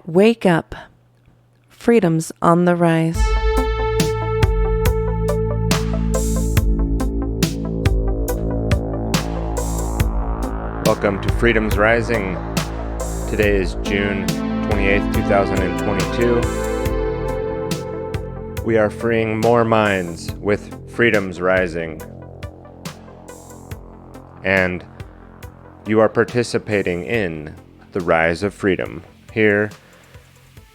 Wake up. Freedom's on the rise. Welcome to Freedom's Rising. Today is June 28th, 2022. We are freeing more minds with Freedom's Rising. And you are participating in the rise of freedom. Here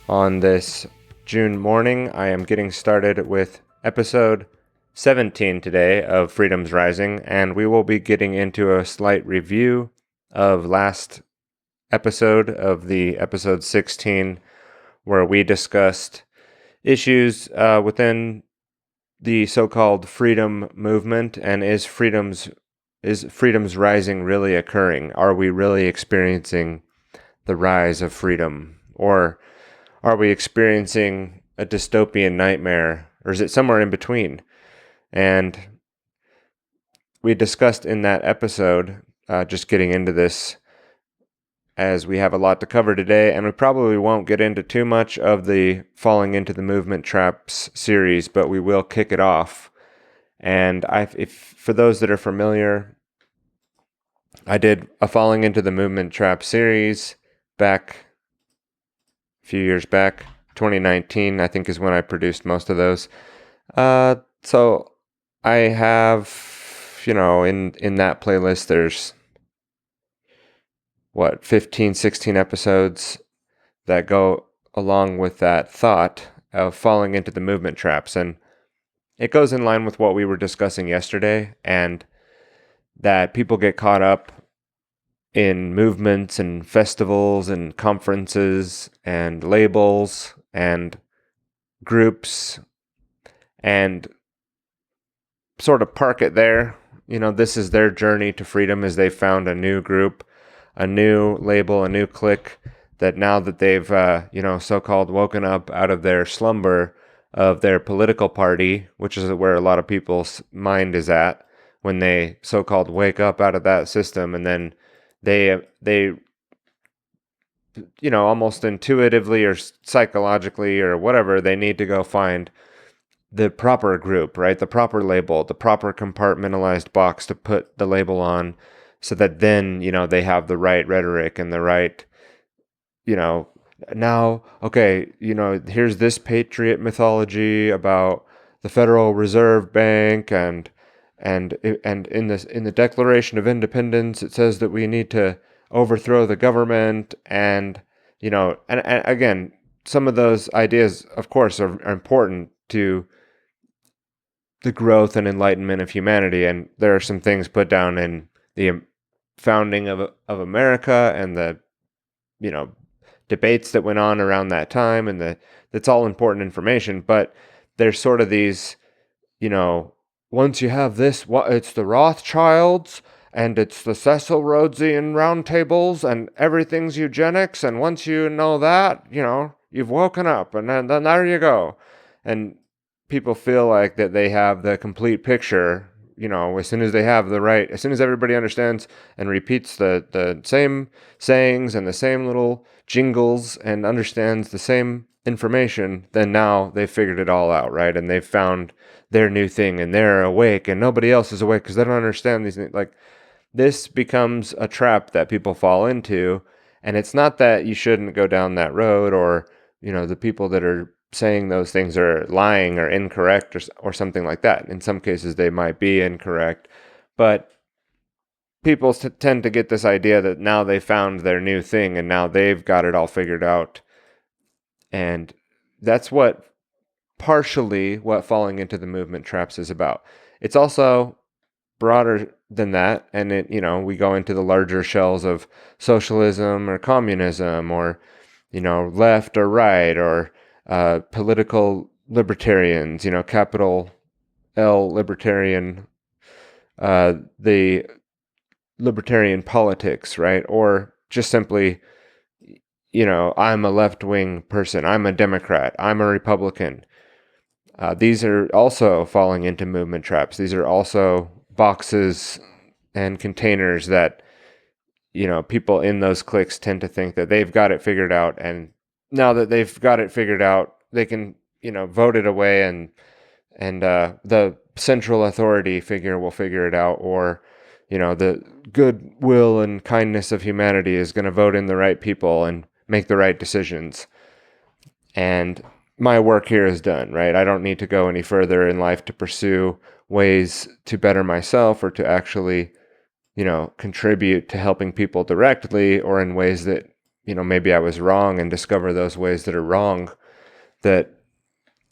on this June morning, I am getting started with episode 17 today of Freedom's Rising, and we will be getting into a slight review of last episode of the episode 16, where we discussed issues within the so-called freedom movement, and is freedom's rising really occurring? Are we really experiencing the rise of freedom, or are we experiencing a dystopian nightmare, or is it somewhere in between? And we discussed in that episode, just getting into this, as we have a lot to cover today, and we probably won't get into too much of the Falling into the Movement Traps series, but we will kick it off. And for those that are familiar, I did a Falling into the Movement Trap series back a few years back. 2019, I think, is when I produced most of those. So I have, in that playlist, there's 15, 16 episodes that go along with that thought of falling into the movement traps. And it goes in line with what we were discussing yesterday, and that people get caught up in movements and festivals and conferences and labels and groups and sort of park it there. This is their journey to freedom, as they found a new group, a new label, a new clique, that now that they've, so-called woken up out of their slumber of their political party, which is where a lot of people's mind is at when they so-called wake up out of that system, and then they almost intuitively or psychologically or whatever, they need to go find the proper group, right? The proper label, the proper compartmentalized box to put the label on, so that then, they have the right rhetoric and the right, now, okay, here's this patriot mythology about the Federal Reserve Bank, and in the Declaration of Independence, it says that we need to overthrow the government, and again, some of those ideas, of course, are important to the growth and enlightenment of humanity, and there are some things put down in the founding of America and the debates that went on around that time, and that's all important information. But there's sort of these, once you have this, it's the Rothschilds, and it's the Cecil Rhodesian roundtables, and everything's eugenics, and once you know that, you've woken up, and then there you go. And people feel like that they have the complete picture, as soon as they have as soon as everybody understands and repeats the same sayings and the same little jingles and understands the same information, then now they've figured it all out, right? And they've found their new thing, and they're awake, and nobody else is awake because they don't understand these things. Like, this becomes a trap that people fall into, and it's not that you shouldn't go down that road, or, the people that are saying those things are lying or incorrect or something like that. In some cases, they might be incorrect, but people tend to get this idea that now they found their new thing, and now they've got it all figured out. And that's partially what falling into the movement traps is about. It's also broader than that, and we go into the larger shells of socialism or communism, or left or right, or political libertarians, capital L libertarian, the libertarian politics, right? Or just simply, I'm a left-wing person, I'm a Democrat, I'm a Republican. These are also falling into movement traps. These are also boxes and containers that, people in those cliques tend to think that they've got it figured out, and now that they've got it figured out, they can, vote it away, and the central authority figure will figure it out, or the goodwill and kindness of humanity is going to vote in the right people and make the right decisions. And my work here is done, right? I don't need to go any further in life to pursue ways to better myself or to actually, contribute to helping people directly, or in ways that, maybe I was wrong, and discover those ways that are wrong that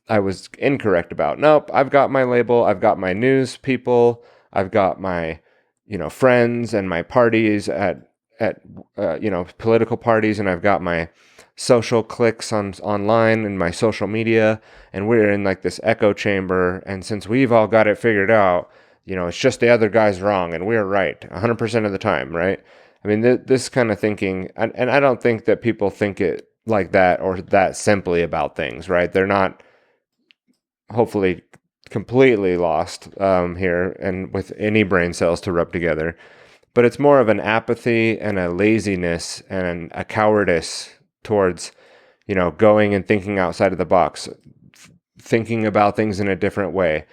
I was incorrect about. Nope, I've got my label, I've got my news people, I've got my, friends and my parties at political parties, and I've got my social cliques online and my social media, and we're in like this echo chamber. And since we've all got it figured out, it's just the other guy's wrong and we're right 100% of the time, right? I mean, this kind of thinking, and I don't think that people think it like that or that simply about things, right? They're not, hopefully, completely lost here and with any brain cells to rub together. But it's more of an apathy and a laziness and a cowardice towards, going and thinking outside of the box, thinking about things in a different way.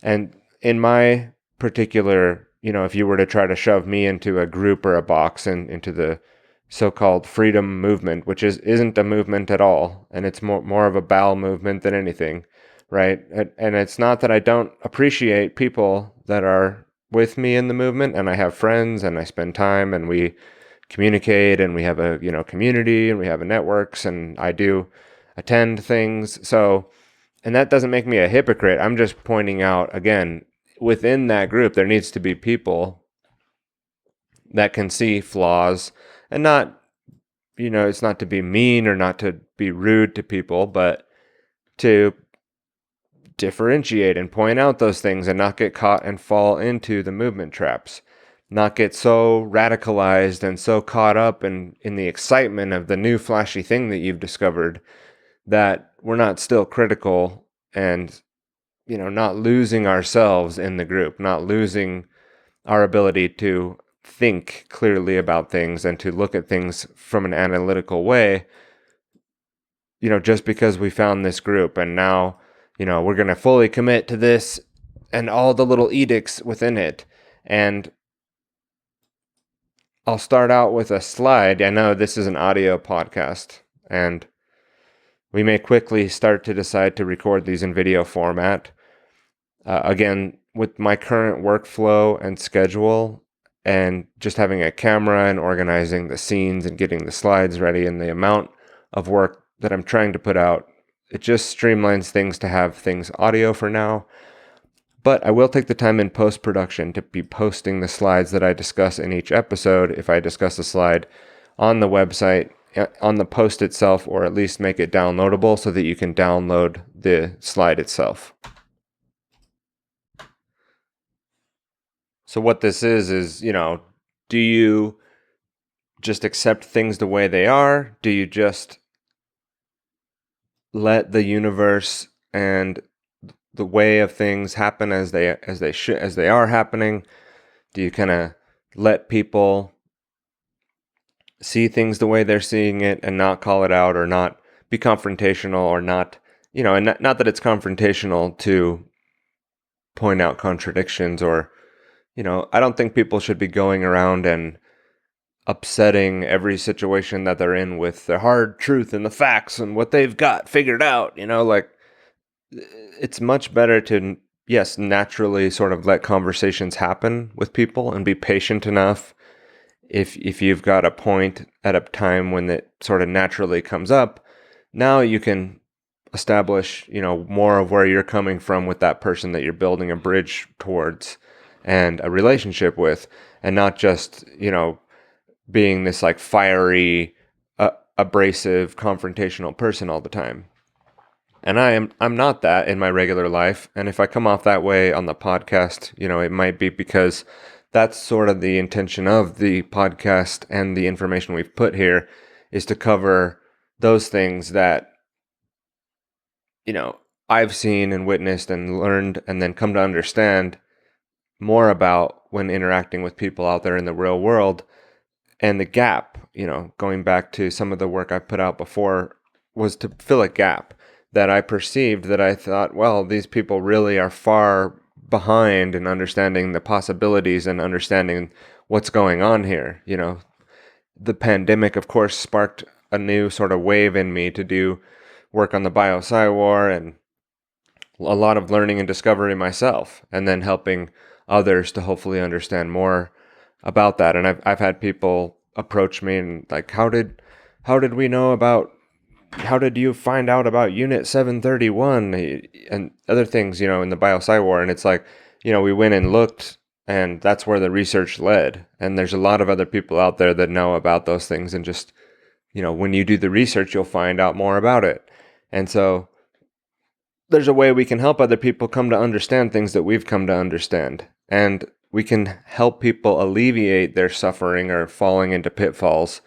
And in my particular, if you were to try to shove me into a group or a box and into the so-called freedom movement, which isn't a movement at all, and it's more of a bowel movement than anything, right? And it's not that I don't appreciate people that are with me in the movement, and I have friends, and I spend time, and we communicate, and we have a community, and we have a networks, and I do attend things. So, and that doesn't make me a hypocrite. I'm just pointing out, again, within that group there needs to be people that can see flaws, and not, it's not to be mean or not to be rude to people, but to differentiate and point out those things and not get caught and fall into the movement traps, not get so radicalized and so caught up in the excitement of the new flashy thing that you've discovered that we're not still critical and, not losing ourselves in the group, not losing our ability to think clearly about things and to look at things from an analytical way, just because we found this group and now, we're going to fully commit to this and all the little edicts within it. And I'll start out with a slide. I know this is an audio podcast, and we may quickly start to decide to record these in video format. Again, with my current workflow and schedule, and just having a camera and organizing the scenes and getting the slides ready, and the amount of work that I'm trying to put out, it just streamlines things to have things audio for now. But I will take the time in post-production to be posting the slides that I discuss in each episode, if I discuss a slide, on the website, on the post itself, or at least make it downloadable so that you can download the slide itself. So what this is, do you just accept things the way they are? Do you just let the universe and the way of things happen as they are happening? Do you kind of let people see things the way they're seeing it and not call it out, or not be confrontational, or not, and not that it's confrontational to point out contradictions, or, I don't think people should be going around and upsetting every situation that they're in with the hard truth and the facts and what they've got figured out, like, it's much better to, yes, naturally sort of let conversations happen with people and be patient enough. If you've got a point at a time when it sort of naturally comes up, now you can establish, more of where you're coming from with that person that you're building a bridge towards and a relationship with, and not just, being this like fiery, abrasive, confrontational person all the time. And I'm not that in my regular life. And if I come off that way on the podcast, it might be because that's sort of the intention of the podcast, and the information we've put here is to cover those things that, I've seen and witnessed and learned, and then come to understand more about when interacting with people out there in the real world. And the gap, going back to some of the work I put out before was to fill a gap that I perceived, that I thought, well, these people really are far behind in understanding the possibilities and understanding what's going on here. The pandemic, of course, sparked a new sort of wave in me to do work on the biopsy war and a lot of learning and discovery myself, and then helping others to hopefully understand more about that. And I've had people approach me and like, how did we know about, how did you find out about Unit 731 and other things, in the biopsy war? And it's like, we went and looked, and that's where the research led. And there's a lot of other people out there that know about those things, and just, when you do the research, you'll find out more about it. And so there's a way we can help other people come to understand things that we've come to understand. And we can help people alleviate their suffering or falling into pitfalls.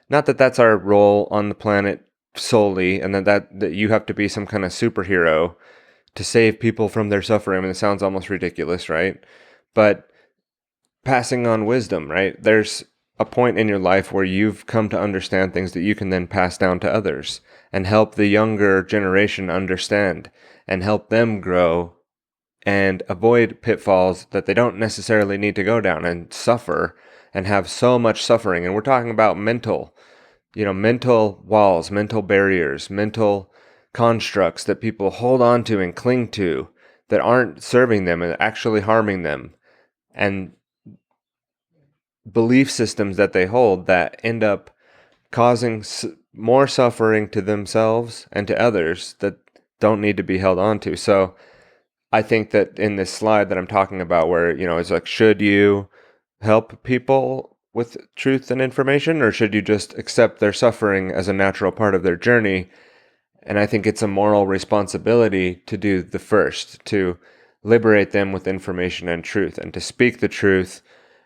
Not that that's our role on the planet solely, and that you have to be some kind of superhero to save people from their suffering. I mean, it sounds almost ridiculous, right? But passing on wisdom, right? There's a point in your life where you've come to understand things that you can then pass down to others and help the younger generation understand and help them grow and avoid pitfalls that they don't necessarily need to go down and suffer and have so much suffering. And we're talking about mental walls, mental barriers, mental constructs that people hold on to and cling to that aren't serving them and actually harming them. And belief systems that they hold that end up causing more suffering to themselves and to others that don't need to be held on to. So I think that in this slide that I'm talking about, where, it's like, should you help people with truth and information, or should you just accept their suffering as a natural part of their journey? And I think it's a moral responsibility to do the first, to liberate them with information and truth, and to speak the truth,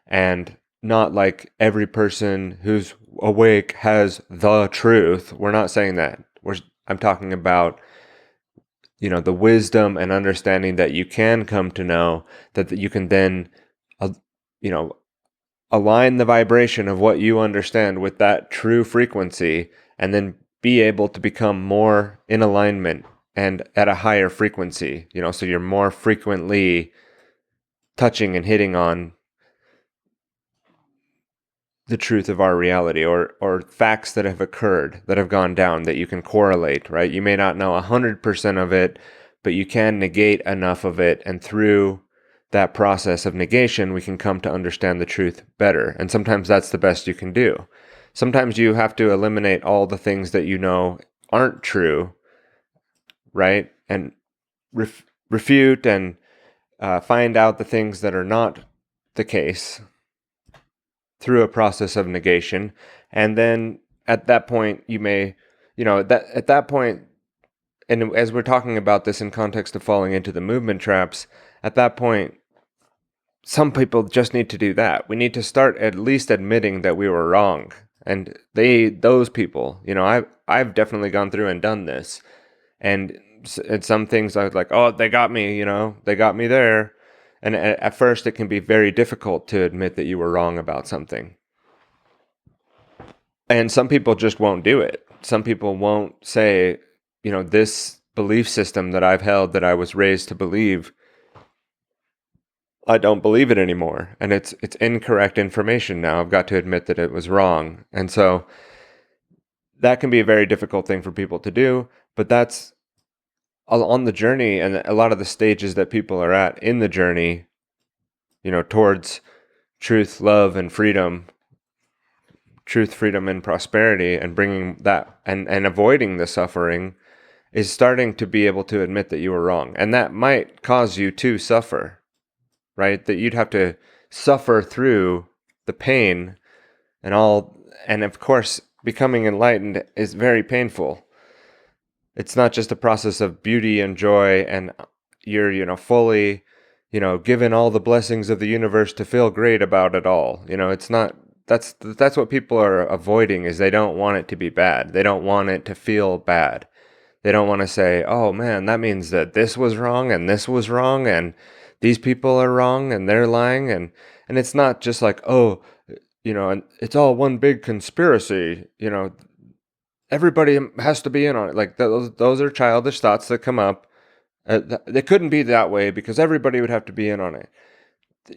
and not like every person who's awake has the truth. We're not saying that. I'm talking about, the wisdom and understanding that you can come to know, that you can then, align the vibration of what you understand with that true frequency, and then be able to become more in alignment and at a higher frequency, so you're more frequently touching and hitting on the truth of our reality, or facts that have occurred, that have gone down, that you can correlate, right? You may not know 100% of it, but you can negate enough of it. And through that process of negation, we can come to understand the truth better. And sometimes that's the best you can do. Sometimes you have to eliminate all the things that aren't true, right? And refute and find out the things that are not the case through a process of negation. And then at that point, you may, at that point, and as we're talking about this in context of falling into the movement traps, at that point, some people just need to do that. We need to start at least admitting that we were wrong. And those people, I've definitely gone through and done this. And some things I was like, oh, they got me, they got me there. And at first, it can be very difficult to admit that you were wrong about something. And some people just won't do it. Some people won't say, this belief system that I've held, that I was raised to believe, I don't believe it anymore. And it's incorrect information now. I've got to admit that it was wrong. And so that can be a very difficult thing for people to do. But that's on the journey, and a lot of the stages that people are at in the journey, towards truth, love, and freedom, truth, freedom, and prosperity, and bringing that and avoiding the suffering, is starting to be able to admit that you were wrong. And that might cause you to suffer, right? That you'd have to suffer through the pain and all. And of course, becoming enlightened is very painful. It's not just a process of beauty and joy, and you're, fully, given all the blessings of the universe to feel great about it all. It's not, that's what people are avoiding, is they don't want it to be bad. They don't want it to feel bad. They don't want to say, oh man, that means that this was wrong and this was wrong and these people are wrong and they're lying. And it's not just like, oh, and it's all one big conspiracy, everybody has to be in on it. Like those are childish thoughts that come up. They couldn't be that way because everybody would have to be in on it.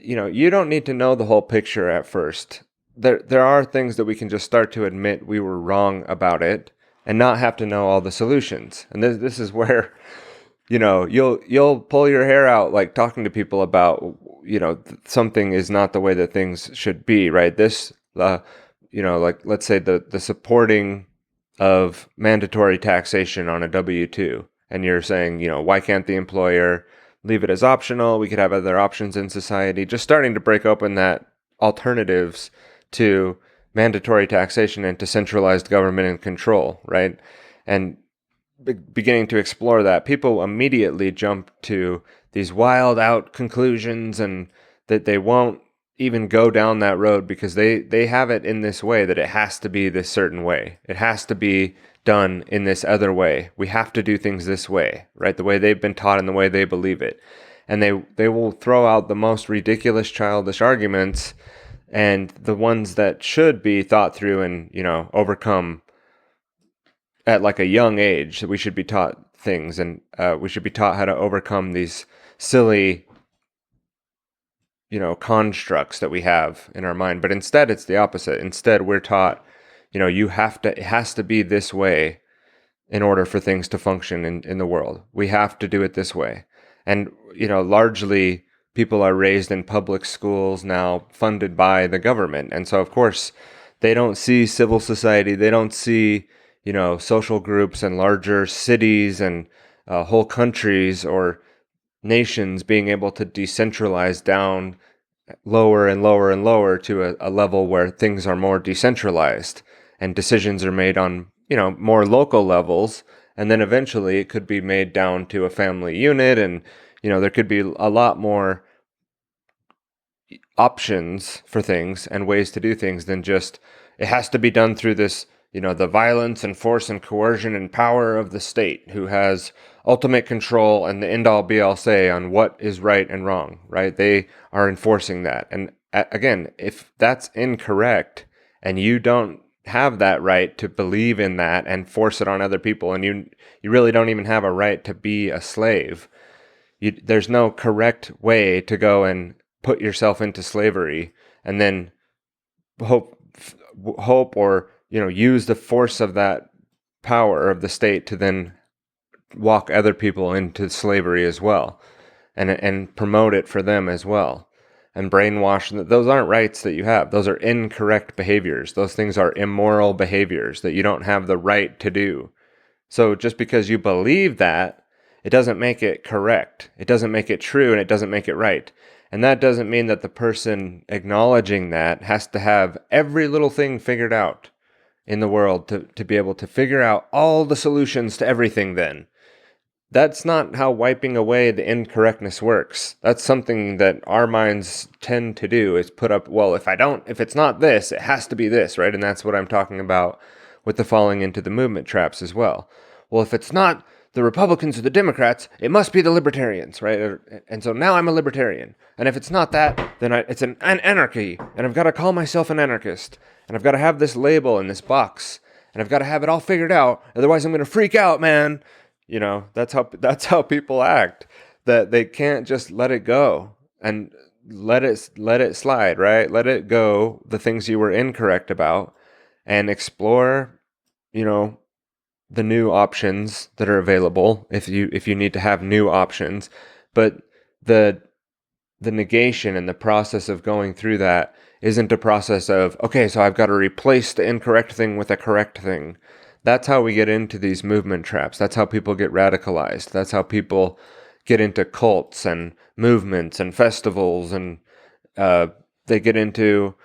You don't need to know the whole picture at first. There are things that we can just start to admit we were wrong about it and not have to know all the solutions. And this is where, you'll pull your hair out like talking to people about, something is not the way that things should be, right? This, like let's say the supporting of mandatory taxation on a W-2, and you're saying, why can't the employer leave it as optional? We could have other options in society. Just starting to break open that alternatives to mandatory taxation and to centralized government and control, right? And beginning to explore that, people immediately jump to these wild out conclusions, and that they won't even go down that road because they have it in this way that it has to be this certain way. It has to be done in this other way. We have to do things this way, right? The way they've been taught and the way they believe it. And they will throw out the most ridiculous, childish arguments, and the ones that should be thought through and, overcome at like a young age. We should be taught things, and we should be taught how to overcome these silly, constructs that we have in our mind. But instead, it's the opposite. Instead, we're taught, it has to be this way in order for things to function in the world. We have to do it this way. And, largely people are raised in public schools now funded by the government. And so, of course, they don't see civil society. They don't see, social groups and larger cities and whole countries or nations being able to decentralize down lower and lower and lower to a level where things are more decentralized and decisions are made on, more local levels. And then eventually it could be made down to a family unit. And, there could be a lot more options for things and ways to do things than just, it has to be done through this, the violence and force and coercion and power of the state, who has ultimate control and the end all be all say on what is right and wrong, right? They are enforcing that. And again, if that's incorrect and you don't have that right to believe in that and force it on other people, and you really don't even have a right to be a slave, there's no correct way to go and put yourself into slavery and then hope or use the force of that power of the state to then walk other people into slavery as well, and promote it for them as well, and brainwash them. Those aren't rights that you have. Those are incorrect behaviors. Those things are immoral behaviors that you don't have the right to do. So just because you believe that, it doesn't make it correct. It doesn't make it true, and it doesn't make it right. And that doesn't mean that the person acknowledging that has to have every little thing figured out in the world to be able to figure out all the solutions to everything then. That's not how wiping away the incorrectness works. That's something that our minds tend to do, is put up, well, if it's not this, it has to be this, right? And that's what I'm talking about with the falling into the movement traps as well. Well, if it's not the Republicans or the Democrats, it must be the libertarians, right? And so now I'm a libertarian. And if it's not that, then it's an anarchy. And I've got to call myself an anarchist. And I've got to have this label in this box. And I've got to have it all figured out. Otherwise, I'm going to freak out, man. That's how people act. That they can't just let it go and let it slide, right? Let it go, the things you were incorrect about, and explore, the new options that are available if you need to have new options. But the negation and the process of going through that isn't a process of, okay, so I've got to replace the incorrect thing with a correct thing. That's how we get into these movement traps. That's how people get radicalized. That's how people get into cults and movements and festivals, and they get into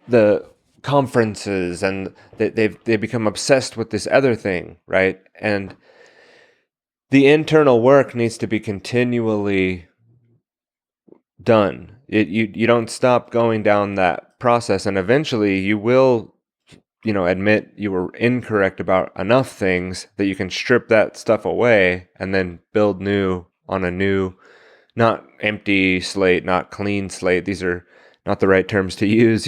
the conferences, and they become obsessed with this other thing, right? And the internal work needs to be continually done. You don't stop going down that process, and eventually you will, admit you were incorrect about enough things that you can strip that stuff away and then build new on a new, not empty slate, not clean slate. These are not the right terms to use,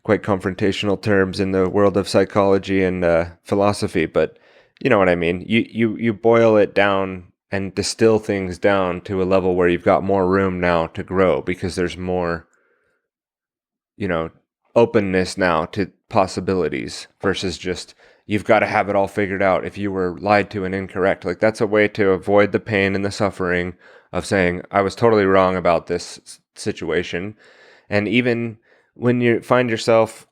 quite confrontational terms in the world of psychology and philosophy, but you know what I mean. You boil it down and distill things down to a level where you've got more room now to grow because there's more, you know, openness now to possibilities versus just you've got to have it all figured out if you were lied to and incorrect. Like that's a way to avoid the pain and the suffering of saying I was totally wrong about this situation. And even when you find yourself,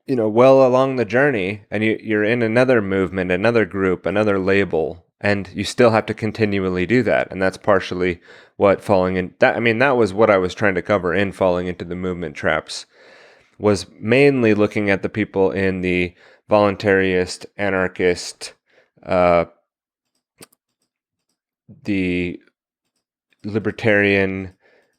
you know, well along the journey and you're in another movement, another group, another label, and you still have to continually do that. And that's partially what falling in that, I mean, that was what I was trying to cover in falling into the movement traps, was mainly looking at the people in the voluntarist, anarchist, the libertarian,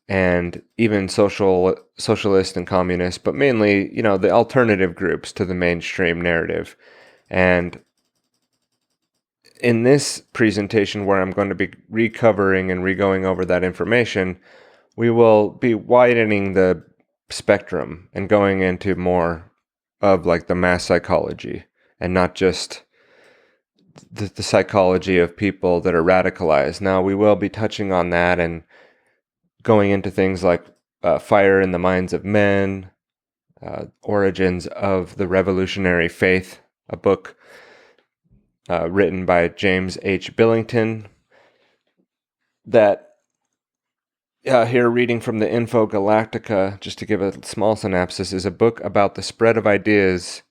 and even socialist and communist, but mainly, you know, the alternative groups to the mainstream narrative. And in this presentation, where I'm going to be recovering and re-going over that information, we will be widening the spectrum and going into more of like the mass psychology and not just the psychology of people that are radicalized. Now, we will be touching on that and going into things like Fire in the Minds of Men, Origins of the Revolutionary Faith, a book written by James H. Billington that here reading from the Info Galactica, just to give a small synopsis, is a book about the spread of ideas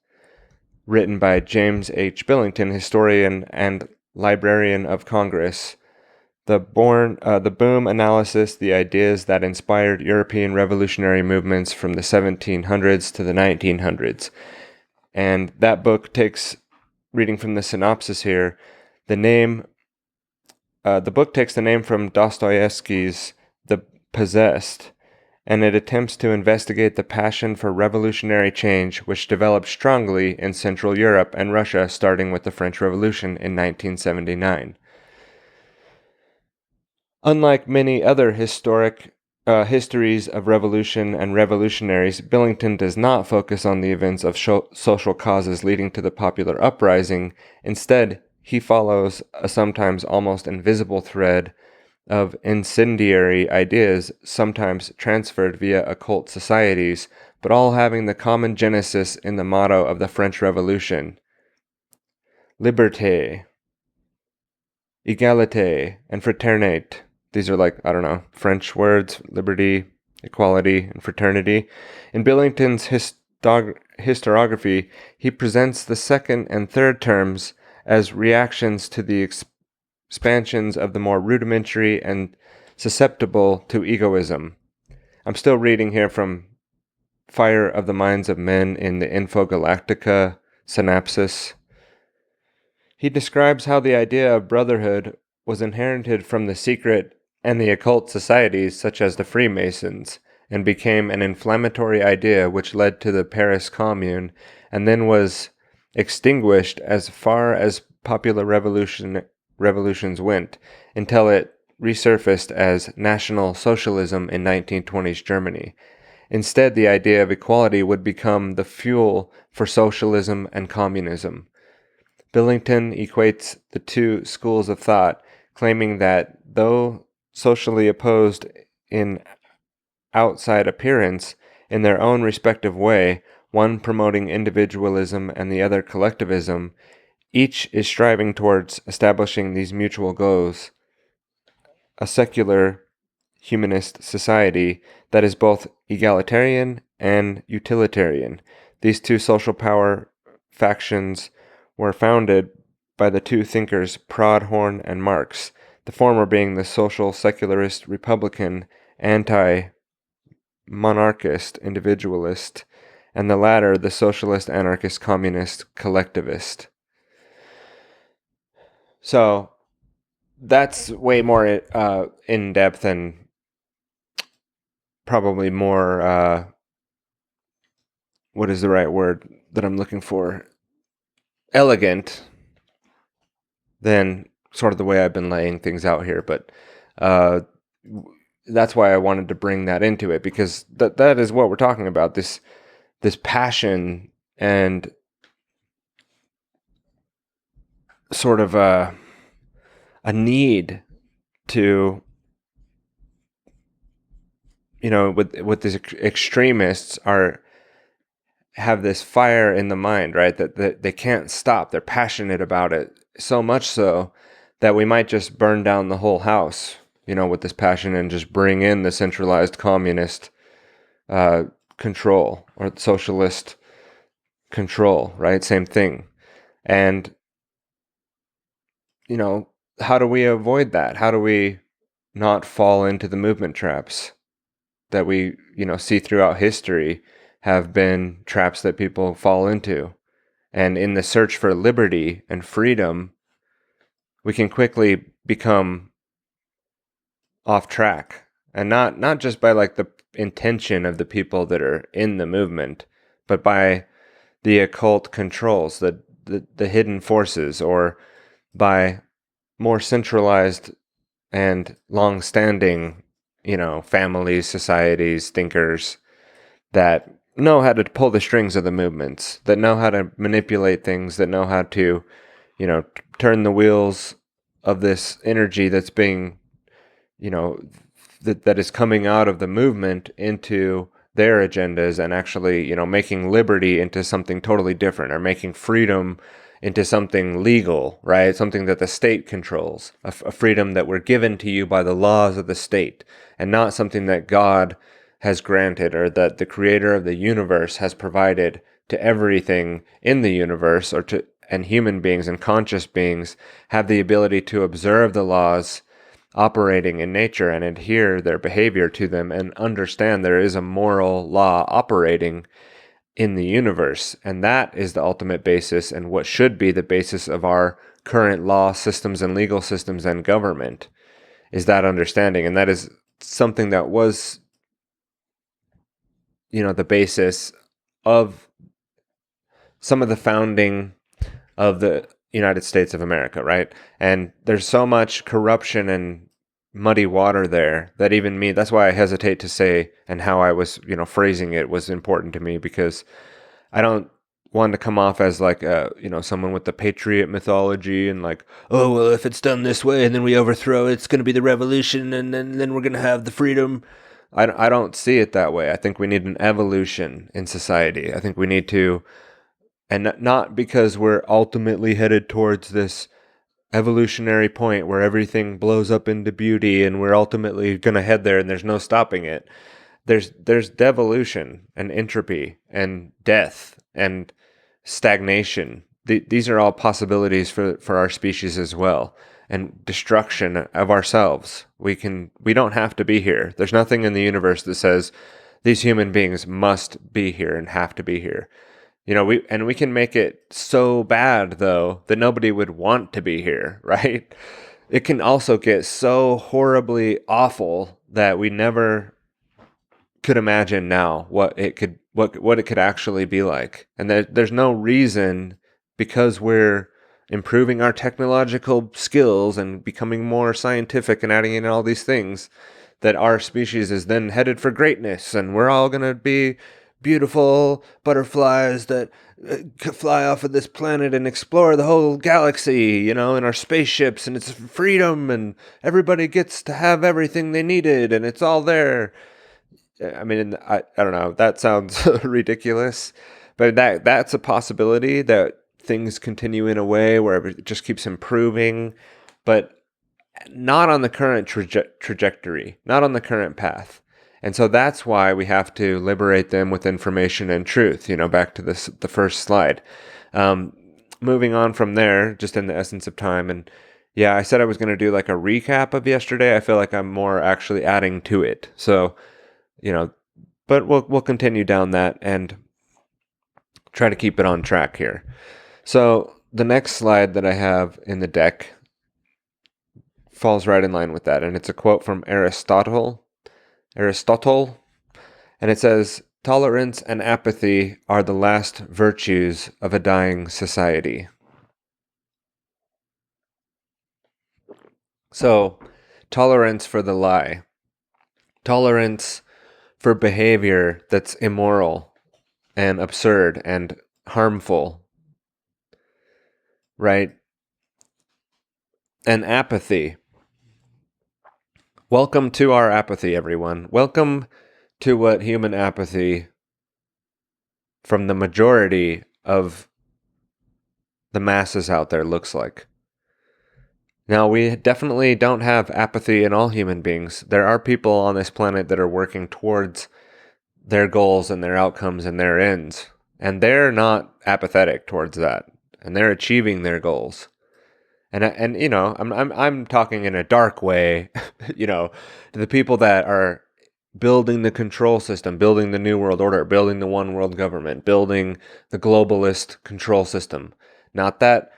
written by James H. Billington, historian and librarian of Congress. The boom analysis, the ideas that inspired European revolutionary movements from the 1700s to the 1900s. And that book takes, reading from the synopsis here, the book takes the name from Dostoevsky's The Possessed, and it attempts to investigate the passion for revolutionary change which developed strongly in Central Europe and Russia starting with the French Revolution in 1979. Unlike many other histories of revolution and revolutionaries, Billington does not focus on the events of social causes leading to the popular uprising. Instead, he follows a sometimes almost invisible thread of incendiary ideas, sometimes transferred via occult societies, but all having the common genesis in the motto of the French Revolution: Liberté, Égalité, and Fraternité. These are like, I don't know, French words: liberty, equality, and fraternity. In Billington's historiography, he presents the second and third terms as reactions to the expansions of the more rudimentary and susceptible to egoism. I'm still reading here from Fire of the Minds of Men in the Info Galactica synopsis. He describes how the idea of brotherhood was inherited from the secret and the occult societies such as the Freemasons, and became an inflammatory idea which led to the Paris Commune, and then was extinguished as far as popular revolutions went, until it resurfaced as National Socialism in 1920s Germany. Instead, the idea of equality would become the fuel for socialism and communism. Billington equates the two schools of thought, claiming that though socially opposed in outside appearance, in their own respective way, one promoting individualism and the other collectivism, each is striving towards establishing these mutual goals: a secular humanist society that is both egalitarian and utilitarian. These two social power factions were founded by the two thinkers Prodhorn and Marx, the former being the social secularist republican anti-monarchist individualist, and the latter the socialist anarchist communist collectivist. So that's way more in depth and probably more, what is the right word that I'm looking for? Elegant than sort of the way I've been laying things out here. But that's why I wanted to bring that into it, because that is what we're talking about. This this passion and sort of a need to, with these extremists have this fire in the mind, right? That they can't stop. They're passionate about it so much so that we might just burn down the whole house, with this passion, and just bring in the centralized communist control or socialist control, right? Same thing. And, how do we avoid that? How do we not fall into the movement traps that we, see throughout history have been traps that people fall into? And in the search for liberty and freedom, we can quickly become off track. And not just by like the intention of the people that are in the movement, but by the occult controls, the hidden forces, or by more centralized and long-standing, families, societies, thinkers that know how to pull the strings of the movements, that know how to manipulate things, that know how to, turn the wheels of this energy that's being, that is coming out of the movement into their agendas, and actually, making liberty into something totally different, or making freedom into something legal, right? Something that the state controls, a freedom that were given to you by the laws of the state, and not something that God has granted, or that the creator of the universe has provided to everything in the universe, and human beings and conscious beings have the ability to observe the laws operating in nature and adhere their behavior to them, and understand there is a moral law operating in the universe. And that is the ultimate basis, and what should be the basis of our current law systems and legal systems and government, is that understanding. And that is something that was, the basis of some of the founding of the United States of America, right? And there's so much corruption and muddy water there that even me, that's why I hesitate to say, and how I was, phrasing it was important to me, because I don't want to come off as like someone with the patriot mythology, and like, oh well, if it's done this way and then we overthrow it, it's going to be the revolution, and then we're going to have the freedom. I don't see it that way. I think we need an evolution in society. I think we need to, and not because we're ultimately headed towards this evolutionary point where everything blows up into beauty and we're ultimately going to head there and there's no stopping it. There's devolution and entropy and death and stagnation. These are all possibilities for our species as well, and destruction of ourselves. We don't have to be here. There's nothing in the universe that says these human beings must be here and have to be here. We can make it so bad though that nobody would want to be here, right? It can also get so horribly awful that we never could imagine now what it could actually be like. And there's no reason, because we're improving our technological skills and becoming more scientific and adding in all these things, that our species is then headed for greatness, and we're all going to be beautiful butterflies that fly off of this planet and explore the whole galaxy, in our spaceships, and it's freedom, and everybody gets to have everything they needed, and it's all there. I mean, I don't know. That sounds ridiculous, but that's a possibility, that things continue in a way where it just keeps improving, but not on the current trajectory, not on the current path. And so that's why we have to liberate them with information and truth. Back to the first slide. Moving on from there, just in the essence of time, and yeah, I said I was going to do like a recap of yesterday. I feel like I'm more actually adding to it. So, but we'll continue down that and try to keep it on track here. So the next slide that I have in the deck falls right in line with that, and it's a quote from Aristotle, and it says, "Tolerance and apathy are the last virtues of a dying society." So, tolerance for the lie, tolerance for behavior that's immoral and absurd and harmful, right? And apathy. Welcome to our apathy, everyone. Welcome to what human apathy from the majority of the masses out there looks like. Now, we definitely don't have apathy in all human beings. There are people on this planet that are working towards their goals and their outcomes and their ends, and they're not apathetic towards that, and they're achieving their goals. And you know, I'm talking in a dark way, you know, to the people that are building the control system, building the new world order, building the one world government, building the globalist control system. Not that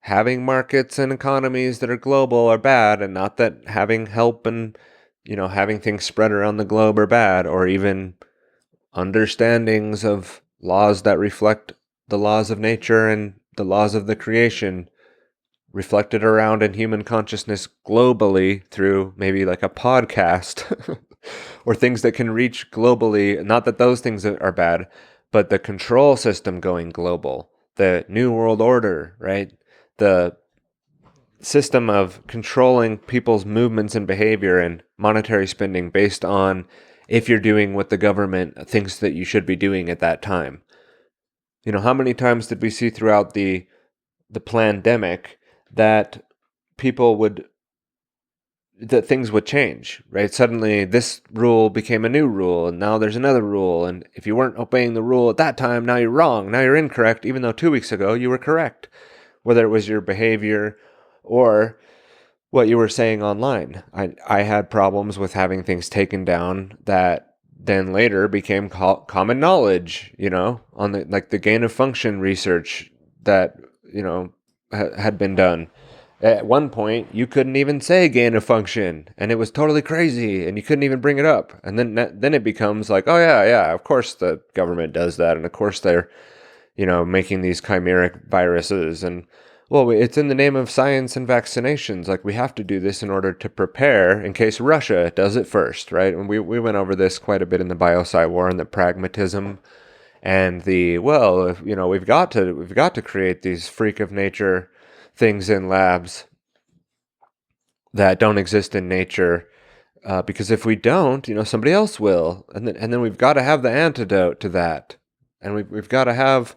having markets and economies that are global are bad, and not that having help and, you know, having things spread around the globe are bad, or even understandings of laws that reflect the laws of nature and the laws of the creation reflected around in human consciousness globally through maybe like a podcast or things that can reach globally. Not that those things are bad, but the control system going global, the new world order, right? The system of controlling people's movements and behavior and monetary spending based on if you're doing what the government thinks that you should be doing at that time. You know, how many times did we see throughout the pandemic that people would that things would change, right? Suddenly this rule became a new rule and now there's another rule, and if you weren't obeying the rule at that time, now you're wrong, now you're incorrect, even though 2 weeks ago you were correct, whether it was your behavior or what you were saying online. I had problems with having things taken down that then later became common knowledge, you know, on the like the gain of function research that, you know, had been done. At one point, you couldn't even say gain of function, and it was totally crazy, and you couldn't even bring it up. And then it becomes like, oh yeah, of course the government does that, and of course they're, you know, making these chimeric viruses, and well, it's in the name of science and vaccinations. Like, we have to do this in order to prepare in case Russia does it first, right? And we went over this quite a bit in the biosci war and the pragmatism and the, well, you know, we've got to create these freak of nature things in labs that don't exist in nature, because if we don't, you know, somebody else will, and then we've got to have the antidote to that, and we've got to have,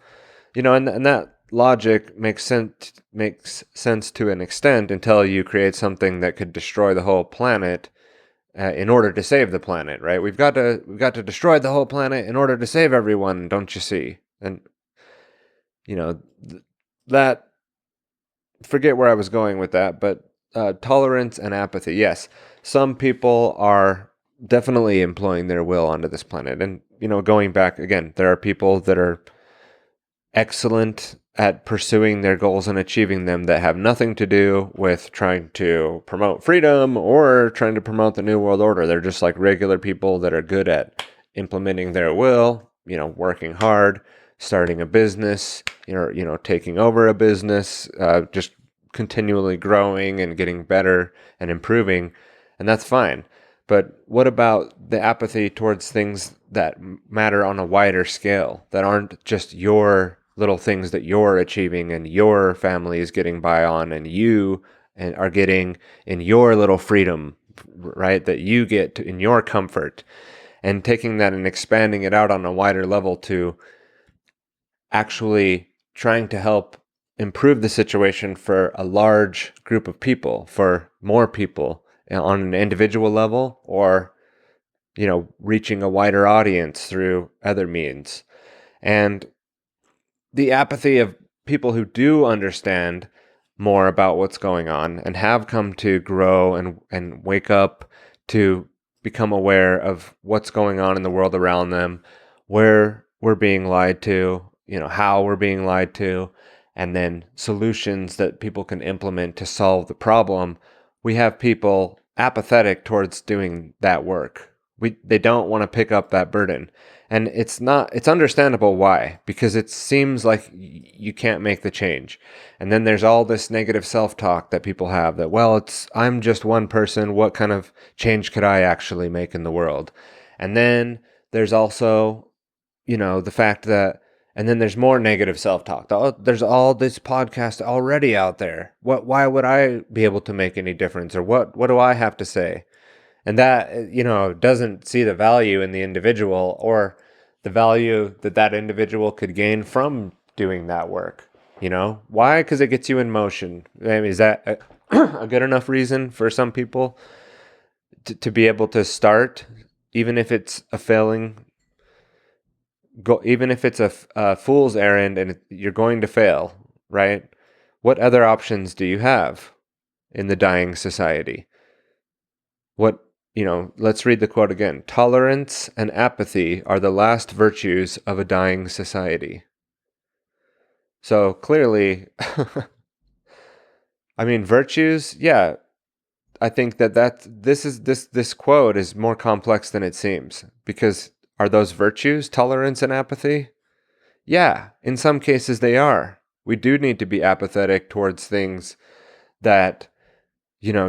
you know, and that logic makes sense to an extent until you create something that could destroy the whole planet in order to save the planet, right? We've got to destroy the whole planet in order to save everyone, don't you see? And you know, that, forget where I was going with that, but tolerance and apathy. Yes, some people are definitely employing their will onto this planet. And, you know, going back again, there are people that are excellent at pursuing their goals and achieving them that have nothing to do with trying to promote freedom or trying to promote the New World Order. They're just like regular people that are good at implementing their will, you know, working hard, starting a business, you know, taking over a business, just continually growing and getting better and improving, and that's fine. But what about the apathy towards things that matter on a wider scale, that aren't just your little things that you're achieving and your family is getting by on and you and are getting in your little freedom, right? That you get to, in your comfort, and taking that and expanding it out on a wider level to actually trying to help improve the situation for a large group of people, for more people on an individual level, or, you know, reaching a wider audience through other means. And the apathy of people who do understand more about what's going on and have come to grow and wake up to become aware of what's going on in the world around them, where we're being lied to, you know, how we're being lied to, and then solutions that people can implement to solve the problem. We have people apathetic towards doing that work. They don't want to pick up that burden. And it's understandable why, because it seems like you can't make the change. And then there's all this negative self-talk that people have that, well, I'm just one person. What kind of change could I actually make in the world? And then there's also, the fact that, and then there's more negative self-talk. There's all this podcast already out there. Why would I be able to make any difference? Or what do I have to say? And that, doesn't see the value in the individual or the value that that individual could gain from doing that work. Why? Because it gets you in motion. I mean, is that a good enough reason for some people to be able to start, even if it's a failing go, even if it's a fool's errand and you're going to fail, right? What other options do you have in the dying society? Let's read the quote again. Tolerance and apathy are the last virtues of a dying society. So clearly, I mean, virtues, yeah, I think this quote is more complex than it seems, because are those virtues, tolerance and apathy? Yeah, in some cases they are. We do need to be apathetic towards things that,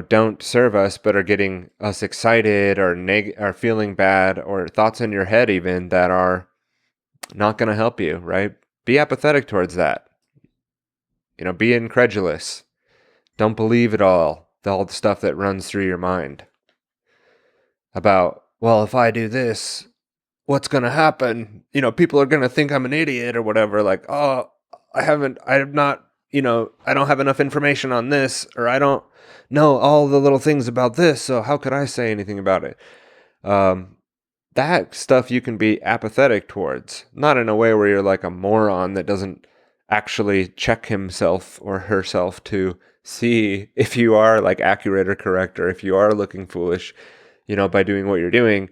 don't serve us but are getting us excited, or are feeling bad, or thoughts in your head even that are not going to help you, right? Be apathetic towards that. Be incredulous. Don't believe it all the stuff that runs through your mind about, well, if I do this, what's going to happen? People are going to think I'm an idiot or whatever. Like, oh, I'm not, I don't have enough information on this, or I don't know all the little things about this, so how could I say anything about it? That stuff you can be apathetic towards, not in a way where you're like a moron that doesn't actually check himself or herself to see if you are like accurate or correct, or if you are looking foolish, by doing what you're doing.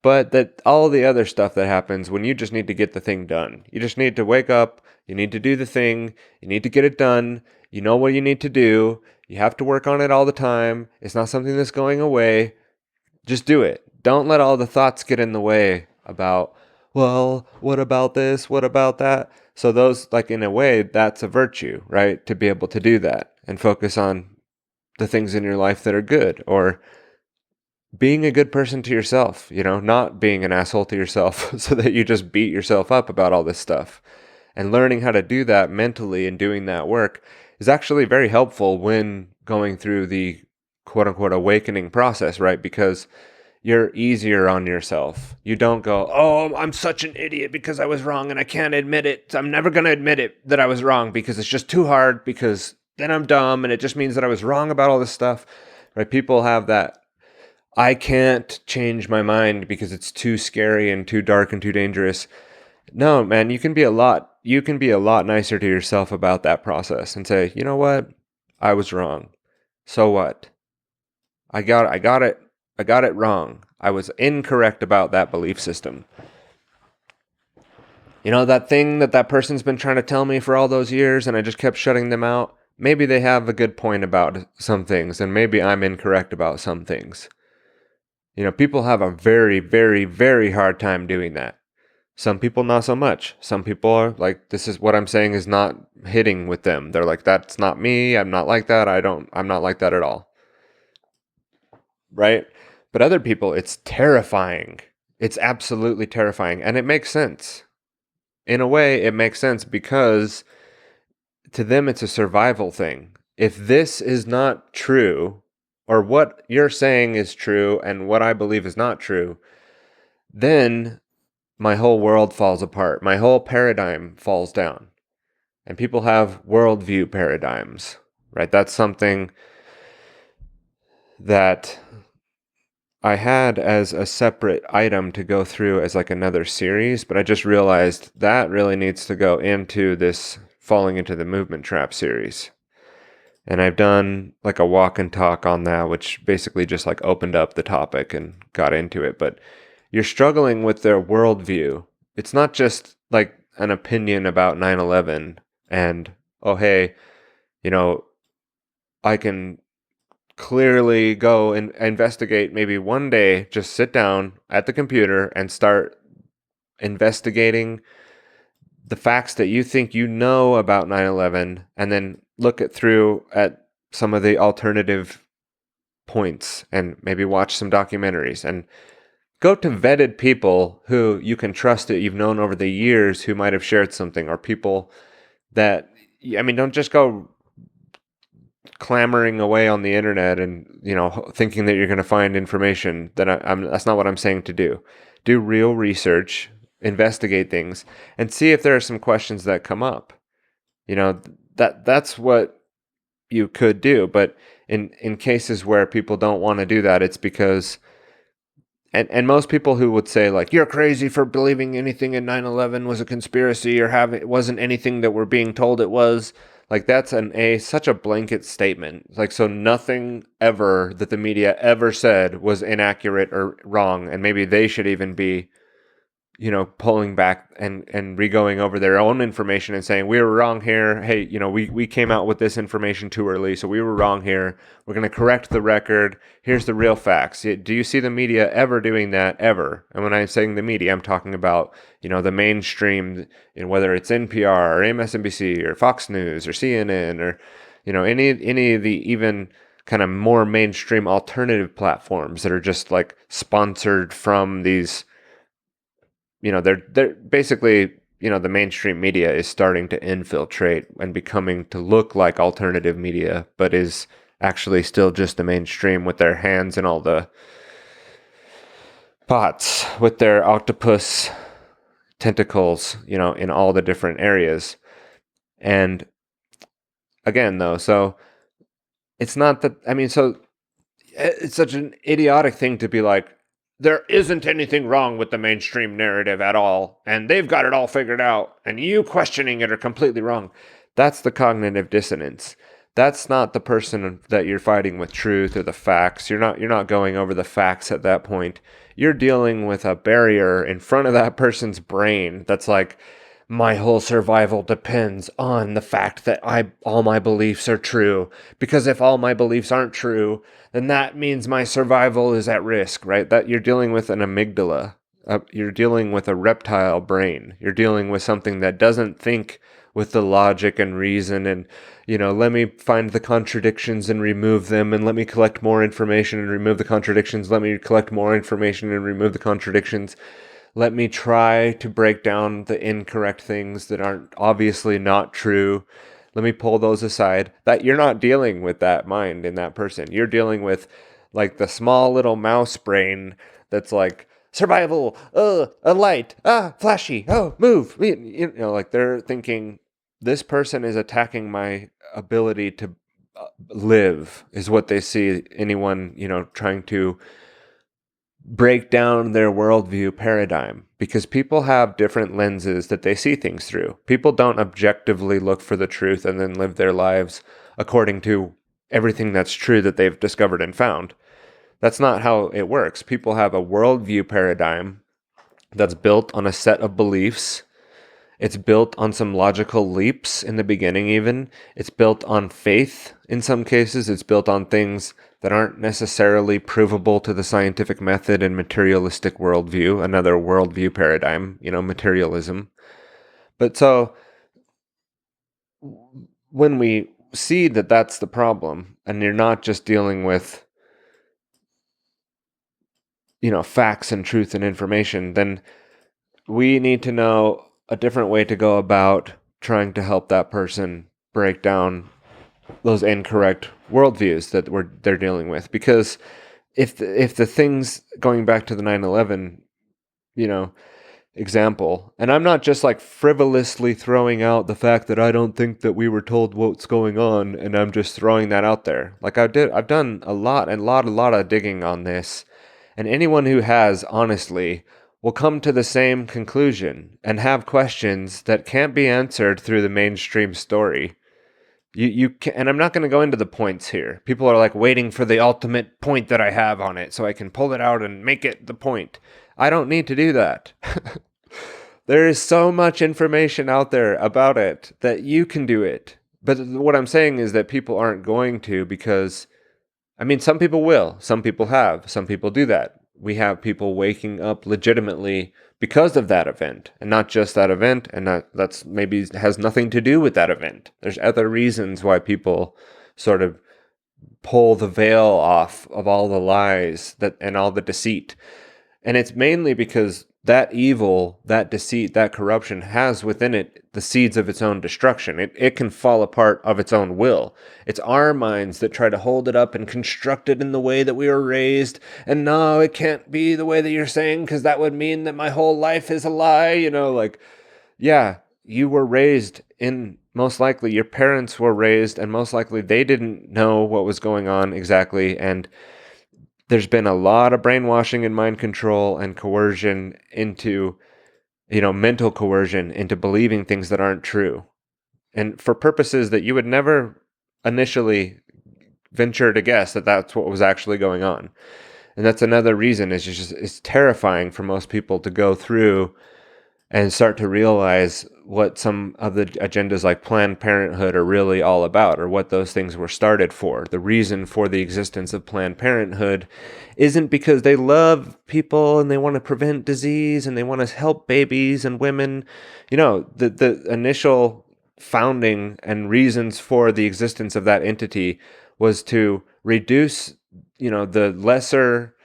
But that all the other stuff that happens when you just need to get the thing done. You just need to wake up, you need to do the thing, you need to get it done, you know what you need to do, you have to work on it all the time, it's not something that's going away. Just do it. Don't let all the thoughts get in the way about, well, what about this? What about that? So those, like, in a way, that's a virtue, right? To be able to do that and focus on the things in your life that are good, or being a good person to yourself, not being an asshole to yourself so that you just beat yourself up about all this stuff. And learning how to do that mentally and doing that work is actually very helpful when going through the quote unquote awakening process, right? Because you're easier on yourself. You don't go, oh, I'm such an idiot because I was wrong and I can't admit it. I'm never going to admit it that I was wrong because it's just too hard, because then I'm dumb and it just means that I was wrong about all this stuff, right? People have that, I can't change my mind because it's too scary and too dark and too dangerous. No, man, you can be a lot nicer to yourself about that process and say, you know what? I was wrong. So what? I got it wrong. I was incorrect about that belief system. That thing that person's been trying to tell me for all those years and I just kept shutting them out. Maybe they have a good point about some things, and maybe I'm incorrect about some things. People have a very, very, very hard time doing that. Some people not so much. Some people are like, this is what I'm saying is not hitting with them. They're like, that's not me. I'm not like that. I'm not like that at all. Right? But other people, it's terrifying. It's absolutely terrifying. And it makes sense. In a way, it makes sense because to them, it's a survival thing. If this is not true, or what you're saying is true and what I believe is not true, then my whole world falls apart. My whole paradigm falls down. And people have worldview paradigms, right? That's something that I had as a separate item to go through as like another series, but I just realized that really needs to go into this Falling into the Movement Trap series. And I've done like a walk and talk on that, which basically just like opened up the topic and got into it. But you're struggling with their worldview. It's not just like an opinion about 9/11 and, oh, hey, I can clearly go and investigate, maybe one day, just sit down at the computer and start investigating the facts that you think you know about 9/11, and then look through at some of the alternative points and maybe watch some documentaries and go to vetted people who you can trust that you've known over the years who might have shared something, or people that, I mean, don't just go clamoring away on the internet and, thinking that you're going to find information that that's not what I'm saying to do. Do real research, investigate things, and see if there are some questions that come up. That's what you could do. But in cases where people don't want to do that, it's because, and most people who would say, like, you're crazy for believing anything in 9/11 was a conspiracy, or it wasn't anything that we're being told it was, like, that's such a blanket statement. Like, so nothing ever that the media ever said was inaccurate or wrong, and maybe they should even be, pulling back and re-going over their own information and saying, we were wrong here. Hey, we came out with this information too early, so we were wrong here. We're going to correct the record. Here's the real facts. Do you see the media ever doing that, ever? And when I'm saying the media, I'm talking about, the mainstream, whether it's NPR or MSNBC or Fox News or CNN or, any of the even kind of more mainstream alternative platforms that are just like sponsored from these. They're basically, the mainstream media is starting to infiltrate and becoming to look like alternative media, but is actually still just the mainstream with their hands in all the pots, with their octopus tentacles, in all the different areas. And again, though, so it's not that, I mean, so it's such an idiotic thing to be like, there isn't anything wrong with the mainstream narrative at all, and they've got it all figured out, and you questioning it are completely wrong. That's the cognitive dissonance. That's not the person that you're fighting with truth or the facts. You're not going over the facts at that point. You're dealing with a barrier in front of that person's brain that's like, my whole survival depends on the fact that all my beliefs are true. Because if all my beliefs aren't true, then that means my survival is at risk, right? That you're dealing with an amygdala. You're dealing with a reptile brain. You're dealing with something that doesn't think with the logic and reason and, let me find the contradictions and remove them, and let me collect more information and remove the contradictions. Let me collect more information and remove the contradictions. Let me try to break down the incorrect things that aren't obviously not true. Let me pull those aside. That you're not dealing with that mind in that person. You're dealing with like the small little mouse brain that's like, survival, a light, flashy, move. Like they're thinking, this person is attacking my ability to live, is what they see anyone, trying to break down their worldview paradigm, because people have different lenses that they see things through. People don't objectively look for the truth and then live their lives according to everything that's true that they've discovered and found. That's not how it works. People have a worldview paradigm that's built on a set of beliefs. It's built on some logical leaps in the beginning, even. It's built on faith in some cases. It's built on things that aren't necessarily provable to the scientific method and materialistic worldview, another worldview paradigm, materialism. But so when we see that that's the problem, and you're not just dealing with, facts and truth and information, then we need to know a different way to go about trying to help that person break down those incorrect worldviews that they're dealing with. Because if the things, going back to the 9/11, example, and I'm not just like frivolously throwing out the fact that I don't think that we were told what's going on, and I'm just throwing that out there. Like I've done a lot of digging on this, and anyone who has, honestly, will come to the same conclusion and have questions that can't be answered through the mainstream story. You can, and I'm not going to go into the points here. People are like waiting for the ultimate point that I have on it so I can pull it out and make it the point. I don't need to do that. There is so much information out there about it that you can do it. But what I'm saying is that people aren't going to, because, I mean, some people will. Some people have. Some people do that. We have people waking up legitimately because of that event, and not just that event, and that's maybe has nothing to do with that event. There's other reasons why people sort of pull the veil off of all the lies that and all the deceit. And it's mainly because that evil, that deceit, that corruption has within it the seeds of its own destruction. It can fall apart of its own will. It's our minds that try to hold it up and construct it in the way that we were raised. And no, it can't be the way that you're saying, because that would mean that my whole life is a lie. Yeah, you were raised in, most likely your parents were raised, and most likely they didn't know what was going on exactly. And there's been a lot of brainwashing and mind control and coercion into, mental coercion into believing things that aren't true. And for purposes that you would never initially venture to guess that that's what was actually going on. And that's another reason it's terrifying for most people to go through and start to realize what some of the agendas like Planned Parenthood are really all about, or what those things were started for. The reason for the existence of Planned Parenthood isn't because they love people and they want to prevent disease and they want to help babies and women. The initial founding and reasons for the existence of that entity was to reduce, the lesser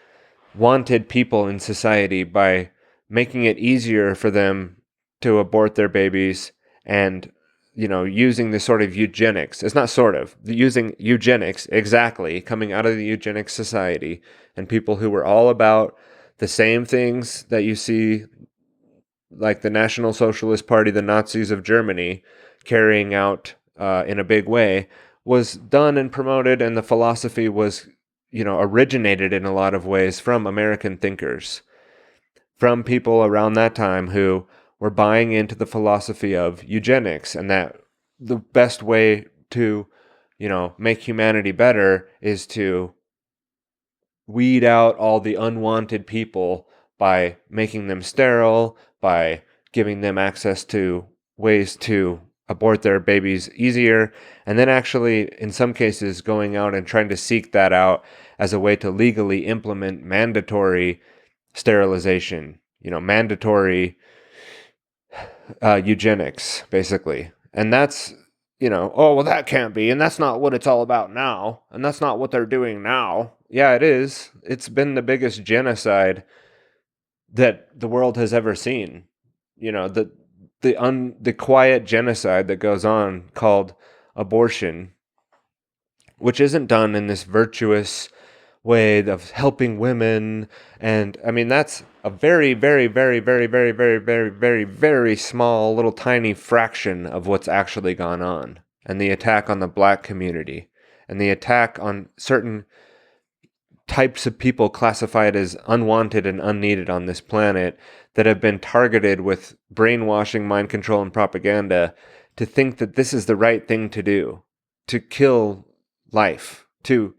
wanted people in society by making it easier for them to abort their babies, and using this sort of eugenics. It's not sort of, using eugenics, exactly, coming out of the eugenics society, and people who were all about the same things that you see, like the National Socialist Party, the Nazis of Germany, carrying out in a big way, was done and promoted, and the philosophy was, originated in a lot of ways from American thinkers, from people around that time who were buying into the philosophy of eugenics, and that the best way to, make humanity better is to weed out all the unwanted people by making them sterile, by giving them access to ways to abort their babies easier, and then actually, in some cases, going out and trying to seek that out as a way to legally implement mandatory sterilization, mandatory eugenics, basically. And that's, oh, well, that can't be. And that's not what it's all about now. And that's not what they're doing now. Yeah, it is. It's been the biggest genocide that the world has ever seen. The quiet genocide that goes on called abortion, which isn't done in this virtuous way of helping women. And I mean, that's a very, very, very, very, very, very, very, very, very small little tiny fraction of what's actually gone on. And the attack on the black community, and the attack on certain types of people classified as unwanted and unneeded on this planet, that have been targeted with brainwashing, mind control, and propaganda to think that this is the right thing to do, to kill life, to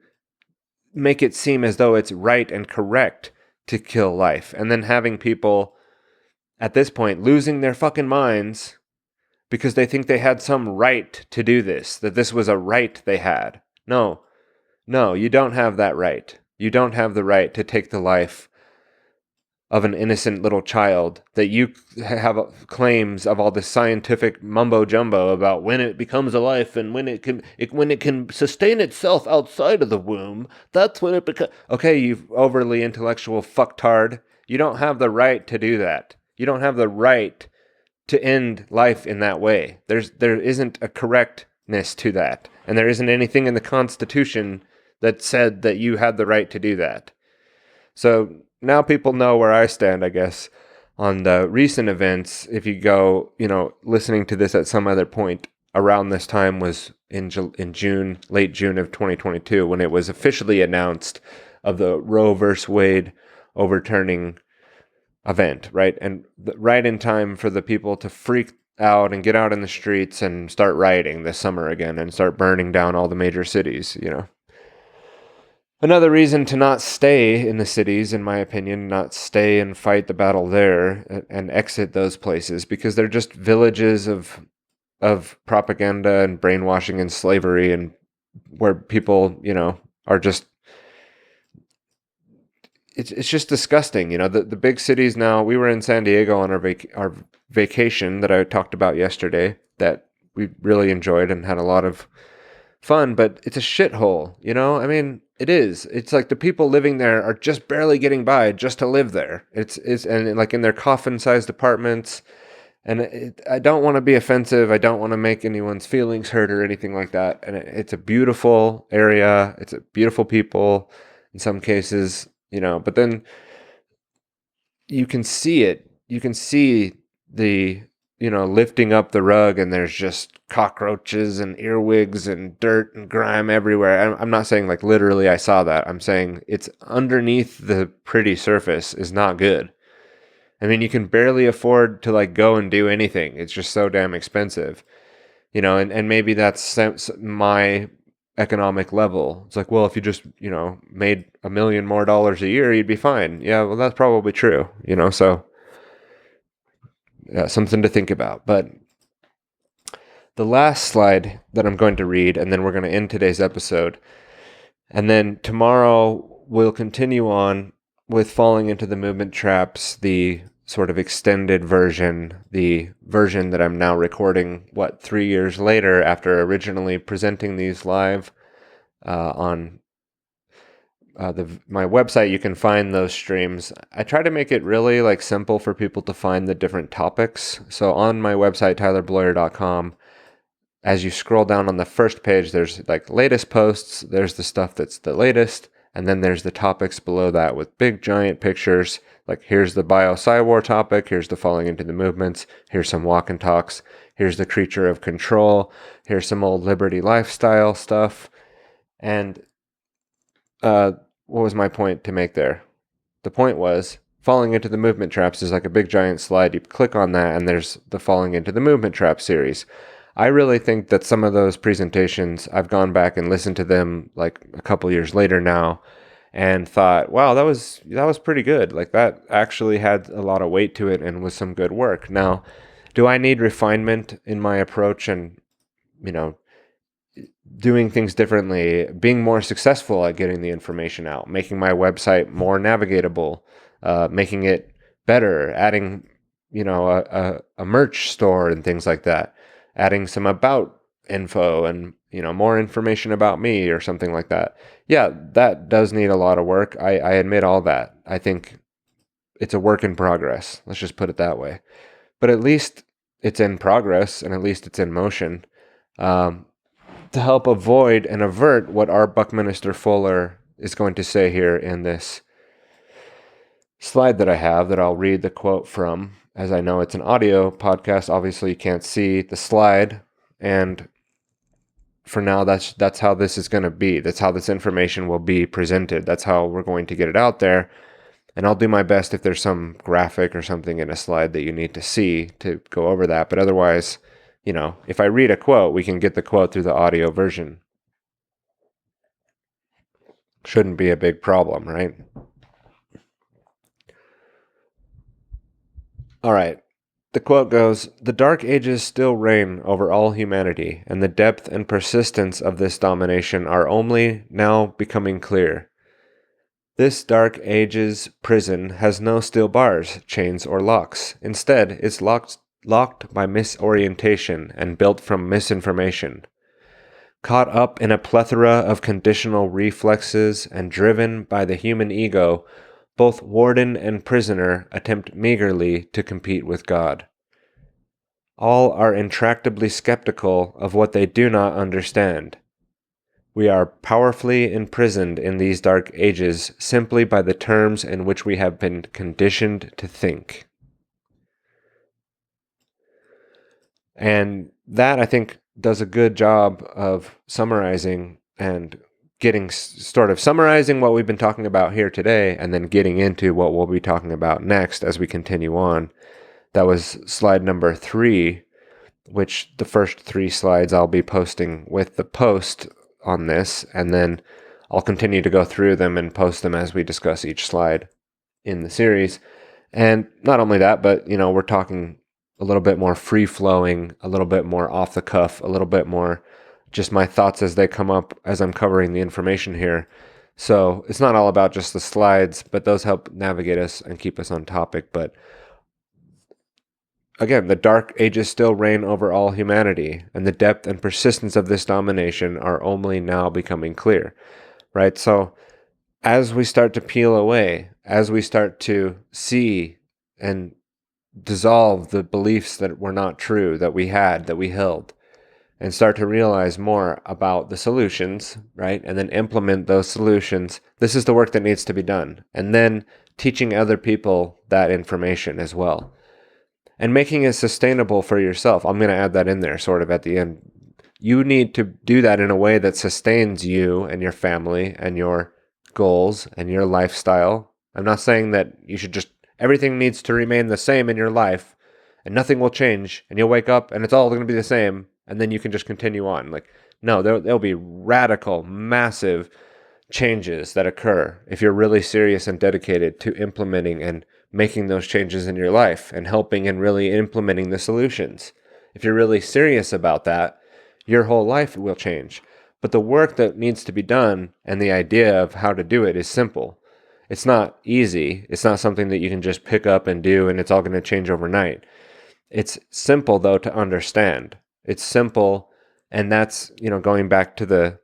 make it seem as though it's right and correct to kill life. And then having people at this point losing their fucking minds because they think they had some right to do this, that this was a right they had. No, you don't have that right. You don't have the right to take the life of an innocent little child, that you have claims of all this scientific mumbo jumbo about when it becomes a life and when it can sustain itself outside of the womb. That's when it becomes. Okay, you overly intellectual fucktard. You don't have the right to do that. You don't have the right to end life in that way. There isn't a correctness to that, and there isn't anything in the Constitution that said that you had the right to do that. So now people know where I stand, I guess, on the recent events. If you go, listening to this at some other point around this time was in June, late June of 2022, when it was officially announced of the Roe versus Wade overturning event, right? And right in time for the people to freak out and get out in the streets and start rioting this summer again and start burning down all the major cities, Another reason to not stay in the cities, in my opinion, not stay and fight the battle there and exit those places, because they're just villages of propaganda and brainwashing and slavery, and where people, are just, it's just disgusting. The big cities now. We were in San Diego on our vacation that I talked about yesterday, that we really enjoyed and had a lot of fun, but it's a shithole, you know? I mean, it is. It's like the people living there are just barely getting by just to live there. And like in their coffin-sized apartments. And I don't want to be offensive. I don't want to make anyone's feelings hurt or anything like that. And it's a beautiful area. It's a beautiful people in some cases, you know, but then you can see it. You can see the, you know, lifting up the rug and there's just cockroaches and earwigs and dirt and grime everywhere. I'm not saying like literally I saw that. I'm saying it's underneath the pretty surface is not good. I mean, you can barely afford to like go and do anything. It's just so damn expensive, you know, and maybe that's my economic level. It's like, well, if you just, you know, made $1 million more a year, you'd be fine. Yeah, well, that's probably true, you know, so yeah, something to think about. But the last slide that I'm going to read, and then we're going to end today's episode. And then tomorrow we'll continue on with falling into the movement traps, the sort of extended version, the version that I'm now recording, 3 years later after originally presenting these live on my website. You can find those streams. I try to make it really like simple for people to find the different topics. So on my website, tylerbloyer.com, as you scroll down on the first page, there's like latest posts, there's the stuff that's the latest, and then there's the topics below that with big giant pictures. Like here's the bio-psy-war topic, here's the falling into the movements, here's some walk and talks, here's the creature of control, here's some old liberty lifestyle stuff. And what was my point to make there? The point was falling into the movement traps is like a big giant slide. You click on that and there's the falling into the movement trap series. I really think that some of those presentations, I've gone back and listened to them like a couple years later now and thought, wow, that was pretty good. Like that actually had a lot of weight to it and was some good work. Now, do I need refinement in my approach and, you know, doing things differently, being more successful at getting the information out, making my website more navigatable, making it better, adding, you know, a merch store and things like that, adding some about info and, you know, more information about me or something like that. Yeah, that does need a lot of work. I admit all that. I think it's a work in progress. Let's just put it that way. But at least it's in progress and at least it's in motion. To help avoid and avert what our Buckminster Fuller is going to say here in this slide that I have, that I'll read the quote from, as I know it's an audio podcast. Obviously, you can't see the slide, and for now, that's how this is going to be. That's how this information will be presented. That's how we're going to get it out there. And I'll do my best if there's some graphic or something in a slide that you need to see to go over that. But otherwise, you know, if I read a quote, we can get the quote through the audio version. Shouldn't be a big problem, right? All right. The quote goes, "The Dark Ages still reign over all humanity, and the depth and persistence of this domination are only now becoming clear. This Dark Ages prison has no steel bars, chains, or locks. Instead, it's locked by misorientation and built from misinformation. Caught up in a plethora of conditional reflexes and driven by the human ego, both warden and prisoner attempt meagerly to compete with God. All are intractably skeptical of what they do not understand. We are powerfully imprisoned in these dark ages simply by the terms in which we have been conditioned to think." And that, I think, does a good job of summarizing and getting sort of summarizing what we've been talking about here today and then getting into what we'll be talking about next as we continue on. That was slide number 3, which the first 3 slides I'll be posting with the post on this, and then I'll continue to go through them and post them as we discuss each slide in the series. And not only that, but, you know, we're talking a little bit more free-flowing, a little bit more off the cuff, a little bit more just my thoughts as they come up as I'm covering the information here. So it's not all about just the slides, but those help navigate us and keep us on topic. But again, the dark ages still reign over all humanity, and the depth and persistence of this domination are only now becoming clear, right? So as we start to peel away, as we start to see and dissolve the beliefs that were not true, that we had, that we held, and start to realize more about the solutions, right? And then implement those solutions. This is the work that needs to be done. And then teaching other people that information as well. And making it sustainable for yourself. I'm going to add that in there sort of at the end. You need to do that in a way that sustains you and your family and your goals and your lifestyle. I'm not saying that you should just, everything needs to remain the same in your life and nothing will change and you'll wake up and it's all going to be the same and then you can just continue on. Like, no, there'll be radical, massive changes that occur if you're really serious and dedicated to implementing and making those changes in your life and helping and really implementing the solutions. If you're really serious about that, your whole life will change. But the work that needs to be done and the idea of how to do it is simple. It's not easy. It's not something that you can just pick up and do and it's all going to change overnight. It's simple, though, to understand. It's simple, and that's, going back to the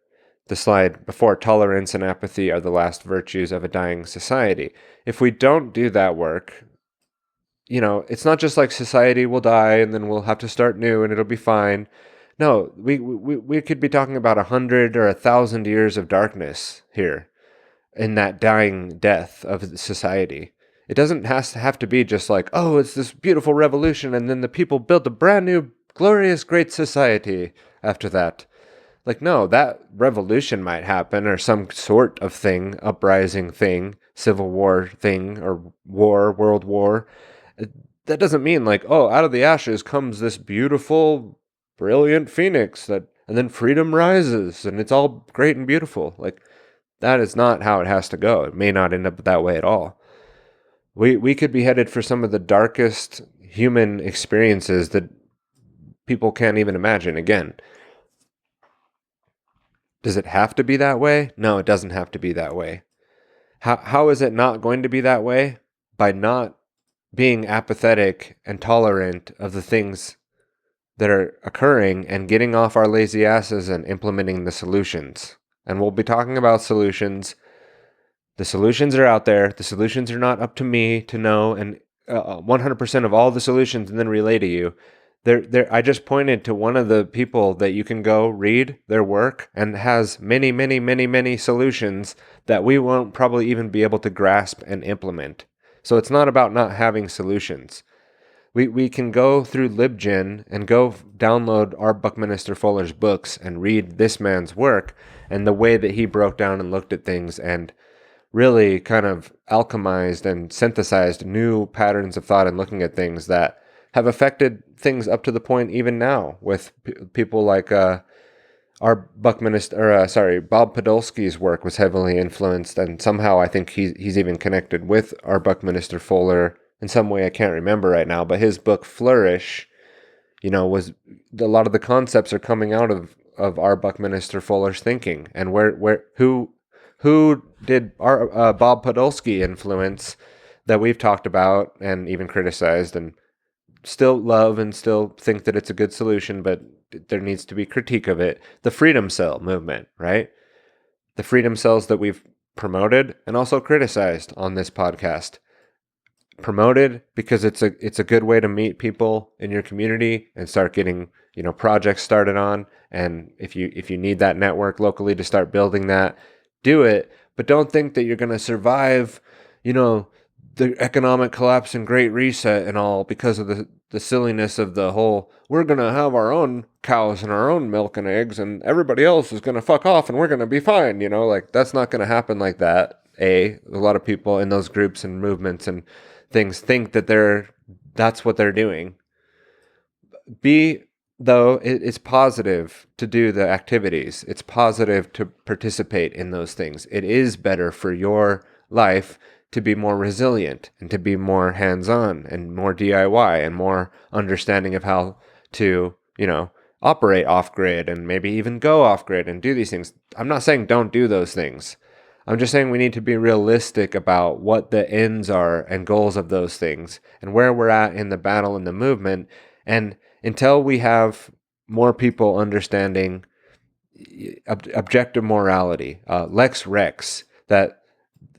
slide before, tolerance and apathy are the last virtues of a dying society. If we don't do that work, it's not just like society will die and then we'll have to start new and it'll be fine. No, we could be talking about 100 or 1,000 years of darkness here in that dying death of society. It doesn't have to be just like, oh, it's this beautiful revolution and then the people built a brand new, glorious, great society after that. Like, no, that revolution might happen or some sort of thing, uprising thing, civil war thing, or war, world war. That doesn't mean like, oh, out of the ashes comes this beautiful, brilliant phoenix and then freedom rises and it's all great and beautiful. Like, that is not how it has to go. It may not end up that way at all. We could be headed for some of the darkest human experiences that people can't even imagine. Again, does it have to be that way? No, it doesn't have to be that way. How is it not going to be that way? By not being apathetic and tolerant of the things that are occurring and getting off our lazy asses and implementing the solutions. And we'll be talking about solutions. The solutions are out there. The solutions are not up to me to know and 100% of all the solutions and then relay to you. I just pointed to one of the people that you can go read their work and has many, many, many, many solutions that we won't probably even be able to grasp and implement. So it's not about not having solutions. We can go through LibGen and go download our Buckminster Fuller's books and read this man's work and the way that he broke down and looked at things and really kind of alchemized and synthesized new patterns of thought and looking at things that have affected things up to the point even now with people like our Bob Podolsky's work was heavily influenced, and somehow I think he's even connected with our Buckminster Fuller in some way. I can't remember right now, but his book Flourish, was a lot of the concepts are coming out of our Buckminster Fuller's thinking, and who did our Bob Podolsky influence that we've talked about and even criticized and still love and still think that it's a good solution, but there needs to be critique of it. The freedom cell movement, right? The freedom cells that we've promoted and also criticized on this podcast. Promoted because it's a good way to meet people in your community and start getting, projects started on. And if you need that network locally to start building that, do it. But don't think that you're going to survive, the economic collapse and Great Reset and all because of the silliness of the whole, we're going to have our own cows and our own milk and eggs and everybody else is going to fuck off and we're going to be fine, like that's not going to happen like that. A lot of people in those groups and movements and things think that that's what they're doing. B, though, it's positive to do the activities. It's positive to participate in those things. It is better for your life to be more resilient and to be more hands-on and more DIY and more understanding of how to, operate off-grid and maybe even go off-grid and do these things. I'm not saying don't do those things. I'm just saying we need to be realistic about what the ends are and goals of those things and where we're at in the battle and the movement. And until we have more people understanding objective morality, lex rex, that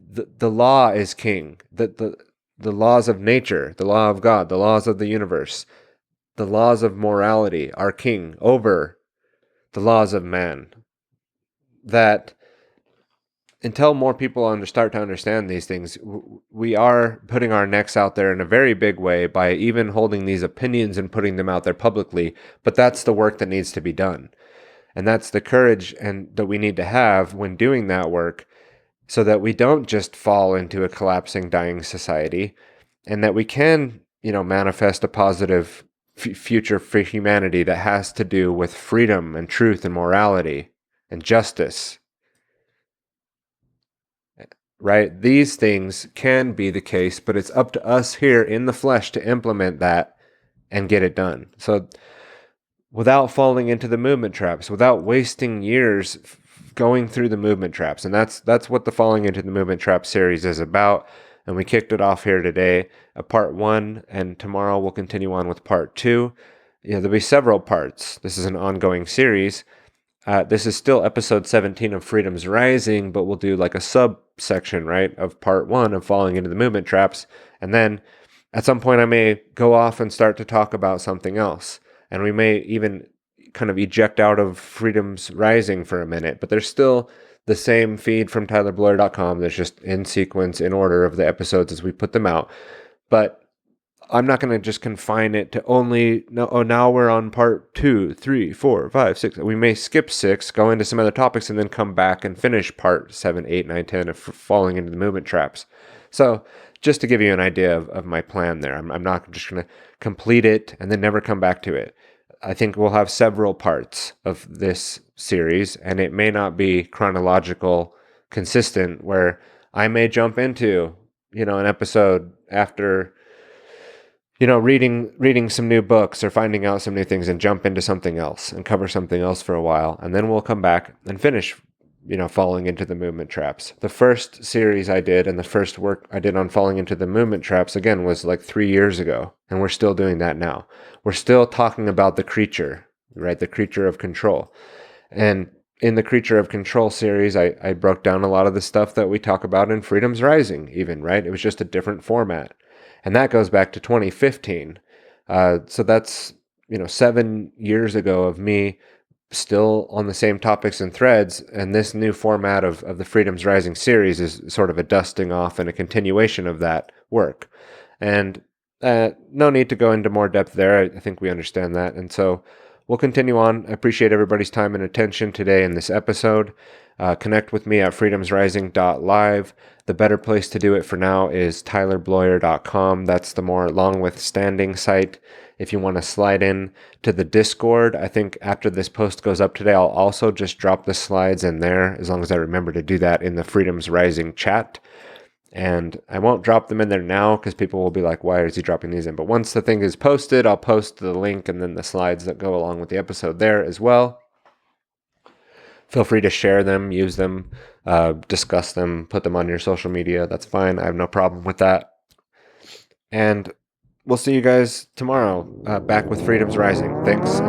the law is king, that the laws of nature, the law of God, the laws of the universe, the laws of morality are king over the laws of man. That until more people start to understand these things, we are putting our necks out there in a very big way by even holding these opinions and putting them out there publicly. But that's the work that needs to be done. And that's the courage that we need to have when doing that work, so that we don't just fall into a collapsing, dying society, and that we can, manifest a positive future for humanity that has to do with freedom and truth and morality and justice. Right? These things can be the case, but it's up to us here in the flesh to implement that and get it done. So without falling into the movement traps, without wasting years going through the movement traps. And that's what the Falling into the Movement Trap series is about. And we kicked it off here today, part 1, and tomorrow we'll continue on with part 2. There'll be several parts. This is an ongoing series. This is still episode 17 of Freedom's Rising, but we'll do like a subsection, right, of part 1 of Falling into the Movement Traps. And then at some point I may go off and start to talk about something else. And we may even kind of eject out of Freedom's Rising for a minute, but there's still the same feed from tylerbloyer.com. There's just in sequence, in order of the episodes as we put them out. But I'm not going to just confine it to only, now we're on part 2, 3, 4, 5, 6. We may skip 6, go into some other topics, and then come back and finish part 7, 8, 9, 10 of Falling into the Movement Traps. So just to give you an idea of my plan there, I'm not just going to complete it and then never come back to it. I think we'll have several parts of this series, and it may not be chronological, consistent, where I may jump into, an episode after, reading some new books or finding out some new things and jump into something else and cover something else for a while. And then we'll come back and finish, Falling into the Movement Traps. The first series I did and the first work I did on Falling into the Movement Traps, again, was like 3 years ago. And we're still doing that now. We're still talking about the creature, right? The creature of control. And in the Creature of Control series, I broke down a lot of the stuff that we talk about in Freedom's Rising, even, right? It was just a different format. And that goes back to 2015. So that's, 7 years ago of me still on the same topics and threads. And this new format of the Freedom's Rising series is sort of a dusting off and a continuation of that work. And no need to go into more depth there. I think we understand that. And so we'll continue on. I appreciate everybody's time and attention today in this episode. Connect with me at freedomsrising.live. The better place to do it for now is tylerbloyer.com. That's the more long-withstanding site. If you want to slide in to the Discord, I think after this post goes up today, I'll also just drop the slides in there, as long as I remember to do that in the Freedom's Rising chat. And I won't drop them in there now because people will be like, why is he dropping these in? But once the thing is posted, I'll post the link and then the slides that go along with the episode there as well. Feel free to share them, use them, discuss them, put them on your social media. That's fine. I have no problem with that. And we'll see you guys tomorrow, back with Freedom's Rising. Thanks.